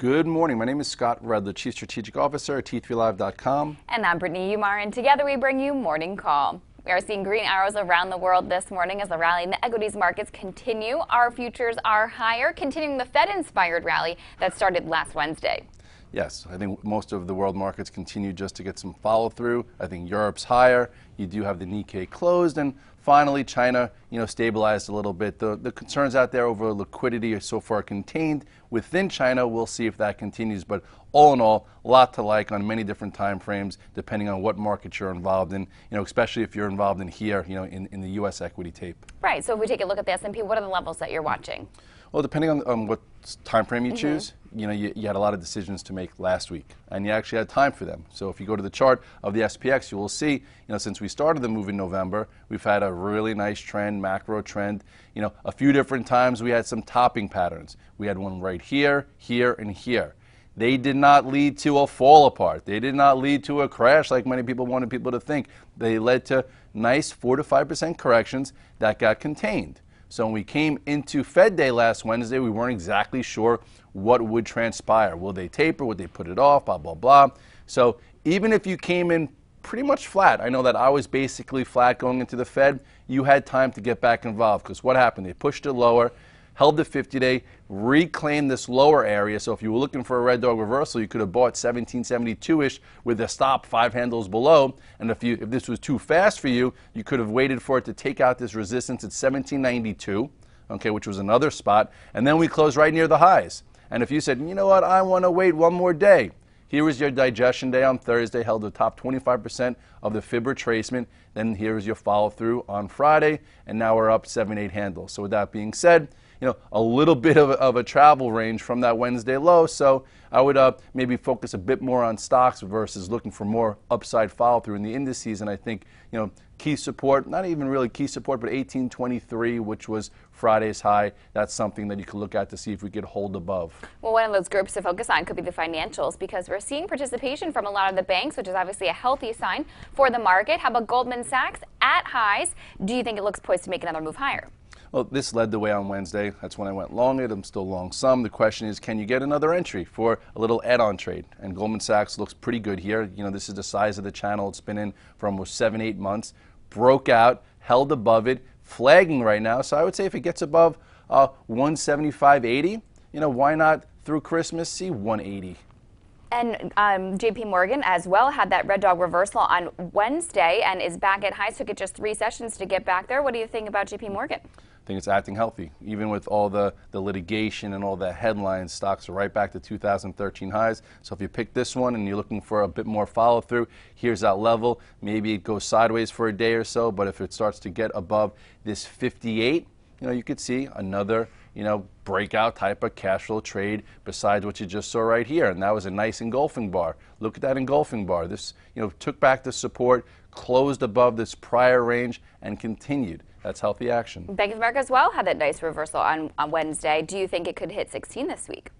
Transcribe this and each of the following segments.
Good morning. My name is Scott Redler, Chief Strategic Officer at T3Live.com. And I'm Brittany Umar, and together we bring you Morning Call. We are seeing green arrows around the world this morning as the rally in the equities markets continue. Our futures are higher, continuing the Fed-inspired rally that started last Wednesday. Yes, I think most of the world markets continue just to get some follow-through. I think Europe's higher. You do have the Nikkei closed, and finally China, stabilized a little bit. The concerns out there over liquidity are so far contained within China. We'll see if that continues, but all in all, a lot to like on many different time frames, depending on what market you're involved in. Especially if you're involved in here, in the U.S. equity tape. Right. So if we take a look at the S&P, what are the levels that you're watching? Well, depending on what time frame you choose, you had a lot of decisions to make last week, and you actually had time for them. So if you go to the chart of the SPX, you will see, since we started the move in November, we've had a really nice trend, macro trend. A few different times we had some topping patterns. We had one right here, here, and here. They did not lead to a fall apart. They did not lead to a crash like many people wanted people to think. They led to nice 4 to 5% corrections that got contained. So when we came into Fed Day last Wednesday, we weren't exactly sure what would transpire. Will they taper? Would they put it off? Blah, blah, blah. So even if you came in pretty much flat, I know that I was basically flat going into the Fed, you had time to get back involved, because what happened? They pushed it lower, held the 50-day, reclaimed this lower area. So if you were looking for a red dog reversal, you could have bought 1772-ish with a stop 5 handles below. And if this was too fast for you, you could have waited for it to take out this resistance at 1792, okay, which was another spot. And then we closed right near the highs. And if you said, you know what, I want to wait one more day, here was your digestion day on Thursday, held the top 25% of the fib retracement. Then here's your follow through on Friday, and now we're up 7-8 handles. So with that being said, a little bit of a travel range from that Wednesday low. So I would maybe focus a bit more on stocks versus looking for more upside follow through in the indices. And I think, key support, not even really key support, but 1823, which was Friday's high. That's something that you could look at to see if we could hold above. Well, one of those groups to focus on could be the financials, because we're seeing participation from a lot of the banks, which is obviously a healthy sign for the market. How about Goldman Sachs at highs? Do you think it looks poised to make another move higher? Well, this led the way on Wednesday. That's when I went long it. I'm still long some. The question is, can you get another entry for a little add-on trade? And Goldman Sachs looks pretty good here. This is the size of the channel it's been in for almost 7-8 months. Broke out, held above it, flagging right now. So I would say if it gets above 175.80, why not through Christmas see 180? And JP Morgan as well had that red dog reversal on Wednesday and is back at highs. Took it just 3 sessions to get back there. What do you think about JP Morgan? I think it's acting healthy. Even with all the litigation and all the headlines, stocks are right back to 2013 highs. So if you pick this one and you're looking for a bit more follow through, here's that level. Maybe it goes sideways for a day or so, but if it starts to get above this 58, you could see another breakout type of cash flow trade besides what you just saw right here. And that was a nice engulfing bar. Look at that engulfing bar. This, took back the support, closed above this prior range, and continued. That's healthy action. Bank of America as well had that nice reversal on Wednesday. Do you think it could hit 16 this week?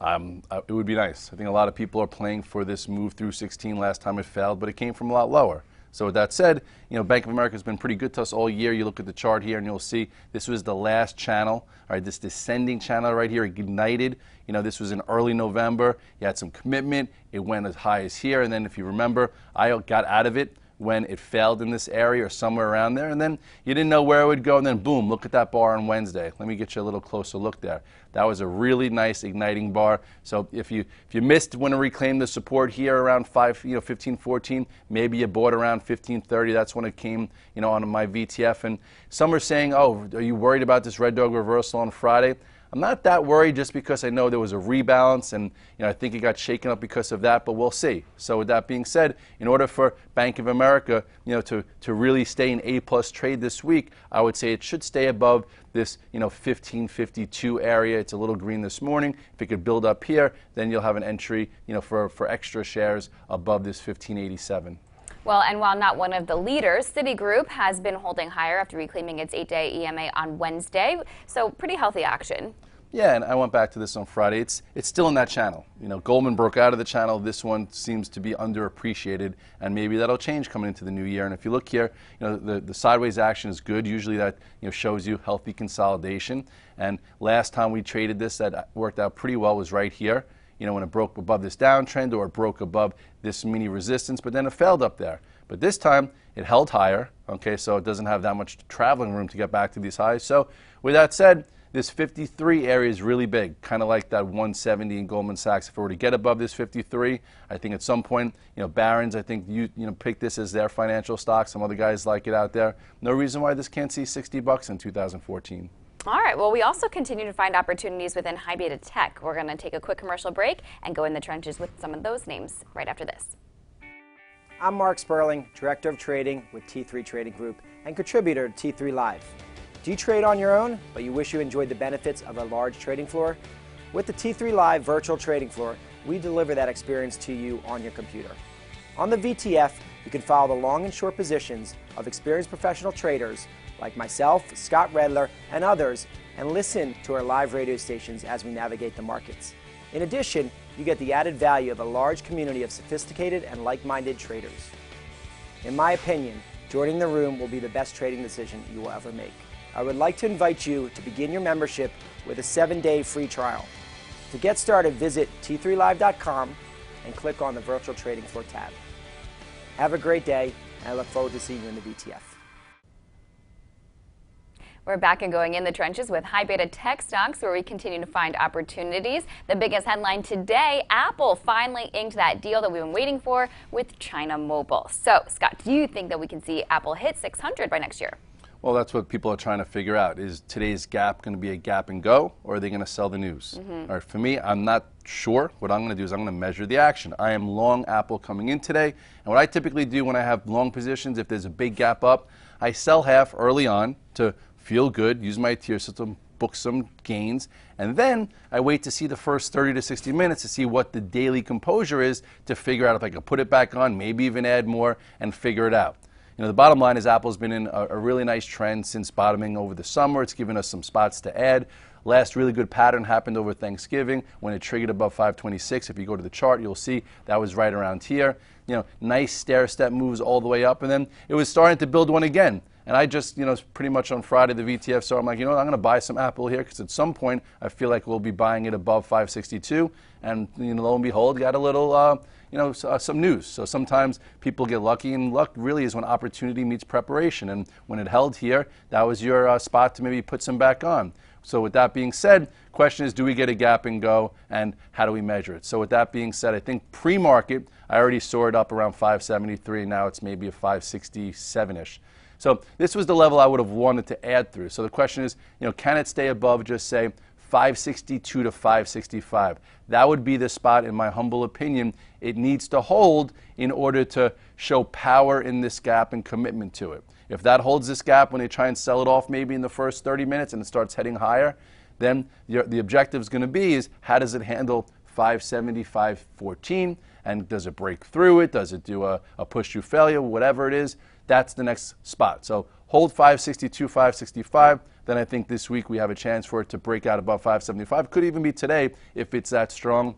It would be nice. I think a lot of people are playing for this move through 16. Last time it failed, but it came from a lot lower. So with that said, Bank of America has been pretty good to us all year. You look at the chart here and you'll see this was the last channel, all right, this descending channel right here, ignited. This was in early November. You had some commitment. It went as high as here. And then if you remember, I got out of it when it failed in this area or somewhere around there, and then you didn't know where it would go, and then boom, look at that bar on Wednesday. Let me get you a little closer look there. That was a really nice igniting bar. So if you missed when it reclaimed the support here around 1514, maybe you bought around 1530. That's when it came, on my VTF. And some are saying, oh, are you worried about this red dog reversal on Friday? I'm not that worried, just because I know there was a rebalance, and I think it got shaken up because of that, but we'll see. So with that being said, in order for Bank of America to really stay in A+ trade this week, I would say it should stay above this 1552 area. It's a little green this morning. If it could build up here, then you'll have an entry for extra shares above this 1587. Well, and while not one of the leaders, Citigroup has been holding higher after reclaiming its 8-day EMA on Wednesday. So pretty healthy action. Yeah, and I went back to this on Friday. It's still in that channel. Goldman broke out of the channel. This one seems to be underappreciated, and maybe that'll change coming into the new year. And if you look here, the sideways action is good. Usually that shows you healthy consolidation. And last time we traded this, that worked out pretty well, was right here. you know, when it broke above this downtrend or it broke above this mini resistance, but then it failed up there. But this time it held higher, okay, so it doesn't have that much traveling room to get back to these highs. So with that said, this 53 area is really big, kind of like that 170 in Goldman Sachs. If it were to get above this 53, I think at some point, you know, Barron's, I think you know, pick this as their financial stock. Some other guys like it out there. No reason why this can't see $60 in 2014. All right, well, we also continue to find opportunities within high beta tech. We're going to take a quick commercial break and go in the trenches with some of those names right after this. I'm Mark Sperling, Director of Trading with T3 Trading Group and contributor to T3 Live. Do you trade on your own, but you wish you enjoyed the benefits of a large trading floor? With the T3 Live virtual trading floor, we deliver that experience to you on your computer. On the VTF, you can follow the long and short positions of experienced professional traders like myself, Scott Redler, and others, and listen to our live radio stations as we navigate the markets. In addition, you get the added value of a large community of sophisticated and like-minded traders. In my opinion, joining the room will be the best trading decision you will ever make. I would like to invite you to begin your membership with a 7-day free trial. To get started, visit t3live.com and click on the Virtual Trading Floor tab. Have a great day, and I look forward to seeing you in the VTF. We're back and going in the trenches with high beta tech stocks where we continue to find opportunities. The biggest headline today, Apple finally inked that deal that we've been waiting for with China Mobile. So, Scott, do you think that we can see Apple hit 600 by next year? Well, that's what people are trying to figure out. Is today's gap going to be a gap and go, or are they going to sell the news? All right, for me, I'm not sure. What I'm going to do is I'm going to measure the action. I am long Apple coming in today, and what I typically do when I have long positions, if there's a big gap up, I sell half early on to feel good, use my tier system, book some gains, and then I wait to see the first 30 to 60 minutes to see what the daily composure is to figure out if I can put it back on, maybe even add more, and figure it out. You know, the bottom line is Apple's been in a really nice trend since bottoming over the summer. It's given us some spots to add. Last really good pattern happened over Thanksgiving when it triggered above 526. If you go to the chart, you'll see that was right around here. You know, nice stair-step moves all the way up, and then it was starting to build one again. And I just, you know, pretty much on Friday, the VTF, so I'm like, you know what, I'm going to buy some Apple here because at some point I feel like we'll be buying it above 562. And, you know, lo and behold, got a little, you know, some news. So sometimes people get lucky, and luck really is when opportunity meets preparation. And when it held here, that was your spot to maybe put some back on. So with that being said, question is, do we get a gap and go, and how do we measure it? So with that being said, I think pre-market, I already saw it up around 573, and now it's maybe a 567-ish. So this was the level I would have wanted to add through. So the question is, you know, can it stay above just say 562 to 565? That would be the spot, in my humble opinion, it needs to hold in order to show power in this gap and commitment to it. If that holds this gap when they try and sell it off maybe in the first 30 minutes and it starts heading higher, then the objective is going to be is how does it handle 570, 514, and does it break through it? Does it do a push to failure? Whatever it is, that's the next spot. So hold 562, 565. Then I think this week we have a chance for it to break out above 575. Could even be today if it's that strong.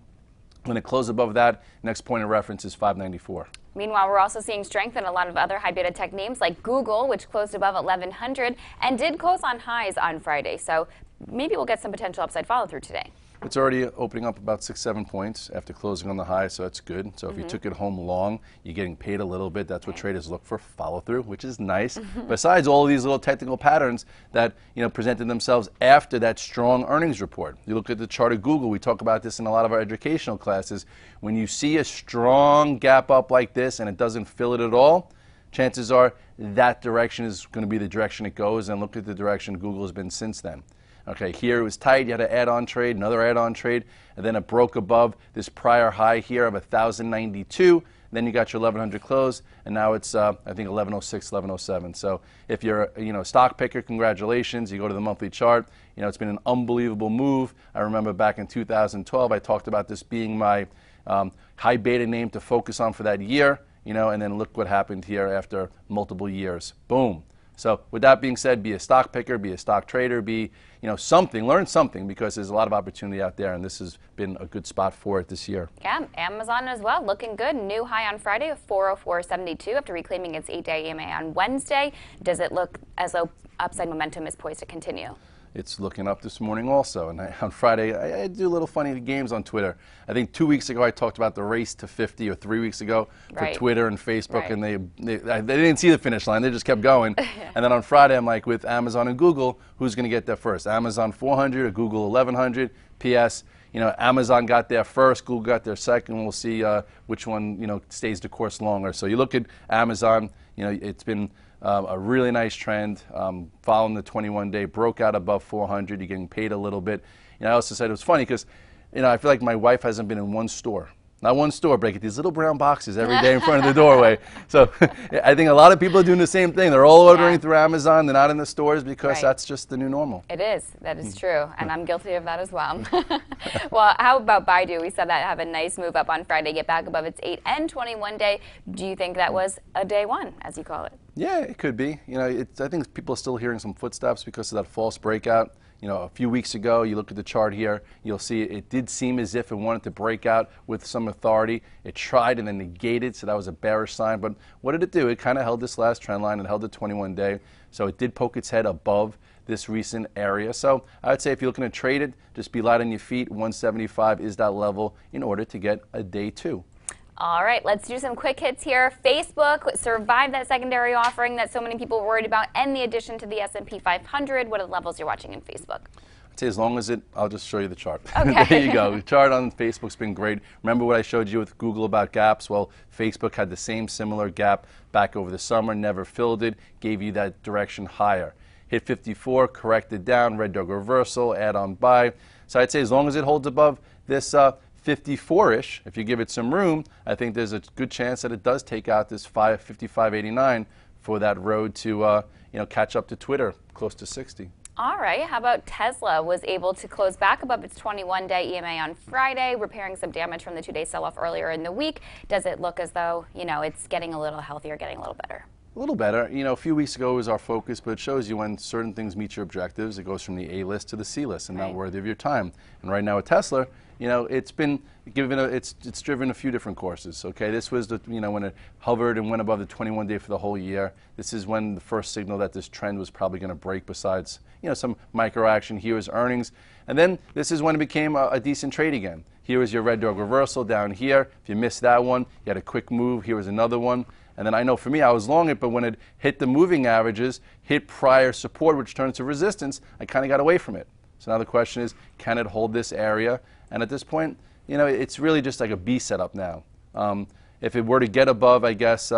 When it closes above that, next point of reference is 594. Meanwhile, we're also seeing strength in a lot of other high beta tech names like Google, which closed above 1100 and did close on highs on Friday. So maybe we'll get some potential upside follow through today. It's already opening up about 6-7 points after closing on the high, so that's good. So if you took it home long, you're getting paid a little bit. That's what traders look for, follow through, which is nice. Besides all these little technical patterns that, you know, presented themselves after that strong earnings report. You look at the chart of Google. We talk about this in a lot of our educational classes. When you see a strong gap up like this and it doesn't fill it at all, chances are that direction is going to be the direction it goes, and look at the direction Google has been since then. Okay, here it was tight, you had an add-on trade, another add-on trade, and then it broke above this prior high here of 1,092. Then you got your 1,100 close, and now it's, I think, 1106, 1107. So if you're, a stock picker, congratulations. You go to the monthly chart. You know, it's been an unbelievable move. I remember back in 2012, I talked about this being my high beta name to focus on for that year, and then look what happened here after multiple years. Boom. So with that being said, be a stock picker, be a stock trader, be, something, learn something, because there's a lot of opportunity out there, and this has been a good spot for it this year. Yeah, Amazon as well, looking good. New high on Friday of 404.72 after reclaiming its 8-day EMA on Wednesday. Does it look as though upside momentum is poised to continue? it's looking up this morning also. And on Friday, I do little funny games on Twitter. I think 2 weeks ago I talked about the race to 50, or 3 weeks ago for Twitter and Facebook, and they didn't see the finish line. They just kept going. And then on Friday, I'm like, with Amazon and Google, who's going to get there first? Amazon 400 or Google 1100? P.S. Amazon got there first, Google got there second. We'll see which one stays the course longer. So you look at Amazon, it's been a really nice trend, following the 21-day, broke out above 400. You're getting paid a little bit. I also said it was funny because, I feel like my wife hasn't been in one store. Not one store, but I get these little brown boxes every day in front of the doorway. So I think a lot of people are doing the same thing. They're all ordering through Amazon. They're not in the stores because that's just the new normal. It is. That is true. And I'm guilty of that as well. Well, how about BIDU? We saw that have a nice move up on Friday, get back above its 8 and 21-day. Do you think that was a day one, as you call it? Yeah, it could be. I think people are still hearing some footsteps because of that false breakout. A few weeks ago, you look at the chart here, you'll see it did seem as if it wanted to break out with some authority. It tried and then negated, so that was a bearish sign. But what did it do? It kind of held this last trend line and held the 21-day. So it did poke its head above this recent area. So I would say if you're looking to trade it, just be light on your feet. 175 is that level in order to get a day two. All right, let's do some quick hits here. Facebook survived that secondary offering that so many people were worried about, and the addition to the S&P 500. What are the levels you're watching in Facebook? I'd say as long as I'll just show you the chart. Okay. There you go. The chart on Facebook's been great. Remember what I showed you with Google about gaps? Well, Facebook had the same similar gap back over the summer, never filled it, gave you that direction higher. Hit 54, corrected down, red dog reversal, add on buy. So I'd say as long as it holds above this 54-ish, if you give it some room, I think there's a good chance that it does take out this 55.89 for that road to catch up to Twitter, close to 60. All right, how about Tesla was able to close back above its 21-day EMA on Friday, repairing some damage from the 2-day sell-off earlier in the week. Does it look as though, it's getting a little healthier, getting a little better? A little better. A few weeks ago was our focus, but it shows you when certain things meet your objectives, it goes from the A list to the C list and not worthy of your time. And right now with Tesla, it's been given it's driven a few different courses. Okay, this was the when it hovered and went above the 21-day for the whole year. This is when the first signal that this trend was probably going to break. Besides some micro action, here is earnings, and then this is when it became a decent trade again. Here is your red dog reversal down here. If you missed that one, you had a quick move. Here was another one. And then I know for me, I was long it, but when it hit the moving averages, hit prior support, which turns to resistance, I kind of got away from it. So now the question is, can it hold this area? And at this point, it's really just like a B setup now. If it were to get above, I guess,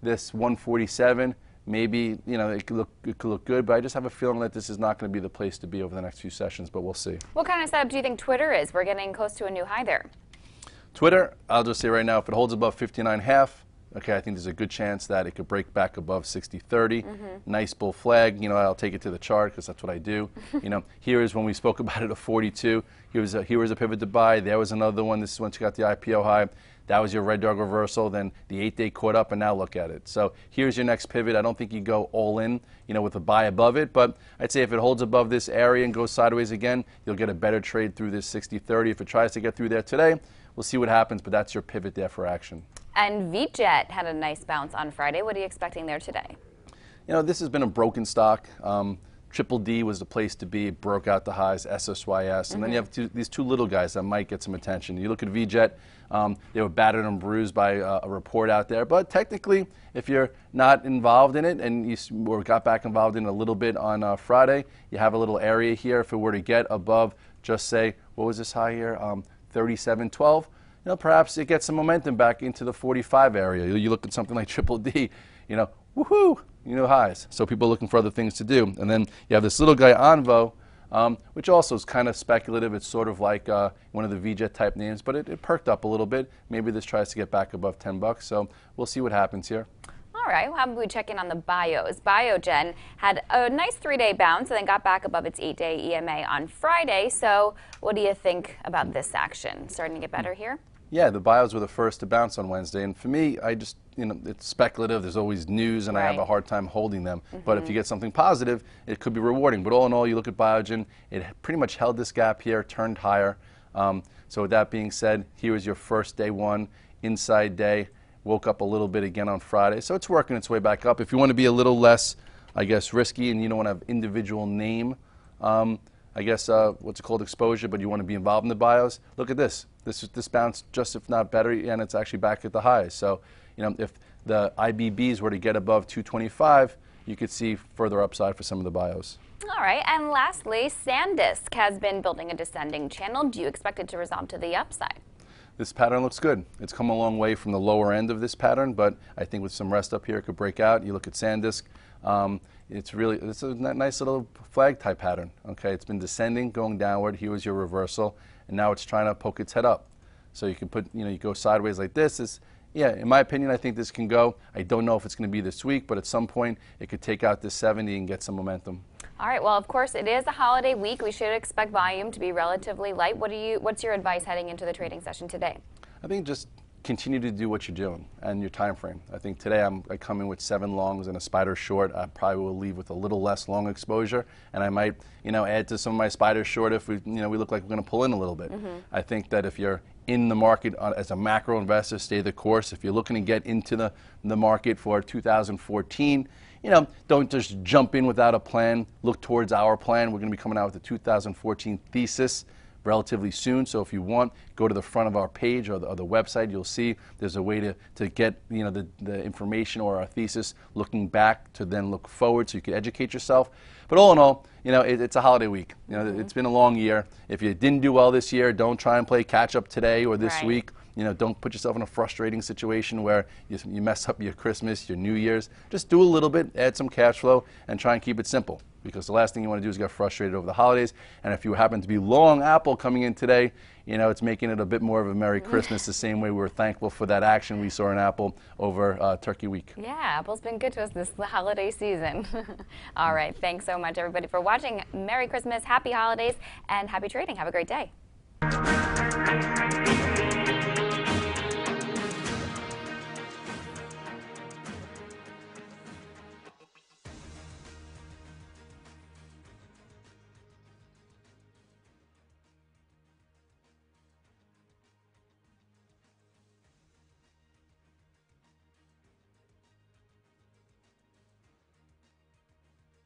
this 147, maybe, it could look good, but I just have a feeling that this is not going to be the place to be over the next few sessions, but we'll see. What kind of setup do you think Twitter is? We're getting close to a new high there. Twitter, I'll just say right now, if it holds above 59.5, okay, I think there's a good chance that it could break back above 60.30. Nice bull flag. I'll take it to the chart because that's what I do. Here is when we spoke about it at 42. Here was a pivot to buy. There was another one. This is once you got the IPO high. That was your red dog reversal. Then the 8-day caught up, and now look at it. So here's your next pivot. I don't think you go all in, with a buy above it. But I'd say if it holds above this area and goes sideways again, you'll get a better trade through this 60.30. If it tries to get through there today, we'll see what happens. But that's your pivot there for action. And VJet had a nice bounce on Friday. What are you expecting there today? This has been a broken stock. Triple D was the place to be. It broke out the highs, SSYS. And then you have these two little guys that might get some attention. You look at VJet, they were battered and bruised by a report out there. But technically, if you're not involved in it and you got back involved in it a little bit on Friday, you have a little area here. If it were to get above, just say, what was this high here? 37.12. Perhaps it gets some momentum back into the 45 area. You look at something like Triple D, woohoo, highs. So people are looking for other things to do. And then you have this little guy, Onvo, which also is kind of speculative. It's sort of like one of the VJet type names, but it perked up a little bit. Maybe this tries to get back above 10 bucks. So we'll see what happens here. All right, well, how about we check in on the bios? Biogen had a nice 3-day bounce and then got back above its 8-day EMA on Friday. So what do you think about this action? Starting to get better here? Yeah, the bios were the first to bounce on Wednesday. And for me, I just, it's speculative. There's always news, and I have a hard time holding them. But if you get something positive, it could be rewarding. But all in all, you look at Biogen, it pretty much held this gap here, turned higher. So with that being said, here is your first day one, inside day. Woke up a little bit again on Friday. So it's working its way back up. If you want to be a little less, I guess, risky, and you don't want to have individual name I guess, what's it called, exposure, but you want to be involved in the bios. Look at this. This bounced just if not better, and it's actually back at the highs. So, if the IBBs were to get above 225, you could see further upside for some of the bios. All right, and lastly, Sandisk has been building a descending channel. Do you expect it to resolve to the upside? This pattern looks good. It's come a long way from the lower end of this pattern, but I think with some rest up here, it could break out. You look at Sandisk, it's a nice little flag type pattern. Okay, it's been descending, going downward. Here was your reversal, and now it's trying to poke its head up. So you can put, you go sideways like this. Yeah, in my opinion, I think this can go. I don't know if it's going to be this week, but at some point, it could take out this 70 and get some momentum. All right. Well, of course, it is a holiday week. We should expect volume to be relatively light. What's your advice heading into the trading session today? I think just continue to do what you're doing and your time frame. I think today I come in with 7 longs and a spider short. I probably will leave with a little less long exposure, and I might, add to some of my spider short if we look like we're going to pull in a little bit. I think that if you're in the market as a macro investor, stay the course. If you're looking to get into the market for 2014, don't just jump in without a plan. Look towards our plan. We're going to be coming out with the 2014 thesis relatively soon. So if you want, go to the front of our page or the website. You'll see there's a way to get the information or our thesis looking back to then look forward so you can educate yourself. But all in all, it's a holiday week. It's been a long year. If you didn't do well this year, don't try and play catch up today or this week. Don't put yourself in a frustrating situation where you mess up your Christmas, your New Year's. Just do a little bit, add some cash flow, and try and keep it simple. Because the last thing you want to do is get frustrated over the holidays. And if you happen to be long Apple coming in today, it's making it a bit more of a Merry Christmas, the same way we're thankful for that action we saw in Apple over Turkey Week. Yeah, Apple's been good to us this holiday season. All right, thanks so much, everybody, for watching. Merry Christmas, happy holidays, and happy trading. Have a great day.